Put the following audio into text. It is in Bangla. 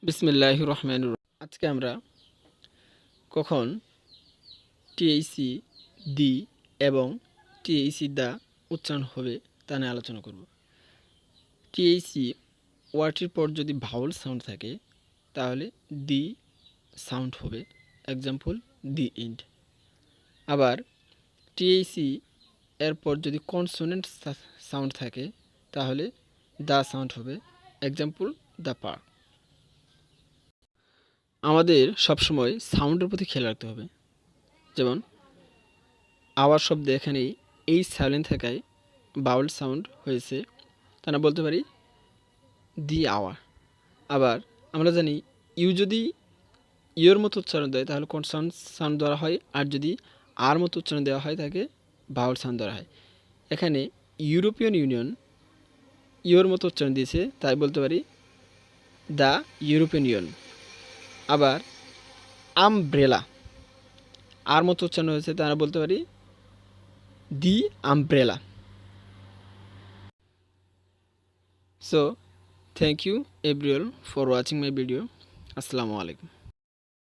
বিসমিল্লাহির রহমানির রহিম। আজকে আমরা কখন টিএইসি দি এবং টিএইসি দা উচ্চারণ হবে তা নিয়ে আলোচনা করব। টিএইসি ওয়ার্ডটির পর যদি ভাওয়াল সাউন্ড থাকে তাহলে দি সাউন্ড হবে, এক্সাম্পল দি ইন্ড। আবার টিএইসি এরপর যদি কনসোনেন্ট সাউন্ড থাকে তাহলে দা সাউন্ড হবে, এক্সাম্পল দ্য পার্ক। আমাদের সবসময় সাউন্ডের প্রতি খেয়াল রাখতে হবে। যেমন আওয়ার শব্দে এখানে এই সাইলেন্ট থাকায় বাউল সাউন্ড হয়েছে, তা না বলতে পারি দি আওয়ার। আবার আমরা জানি ইউ যদি ইউর মতো উচ্চারণ দেয় তাহলে কনসোনেন্ট সাউন্ড দেওয়া হয়, আর যদি আর মতো উচ্চারণ দেওয়া হয় তাকে বাউল সাউন্ড দেওয়া হয়। এখানে ইউরোপিয়ান ইউনিয়ন ইউর মতো উচ্চারণ দিয়েছে, তাই বলতে পারি দ্য ইউরোপিয়ান ইউনিয়ন। আবার আমব্রেলা আর মতো উচ্চারণ হয়েছে, তারা বলতে পারি দি umbrella. So thank you everyone for watching my video. Assalamu alaikum.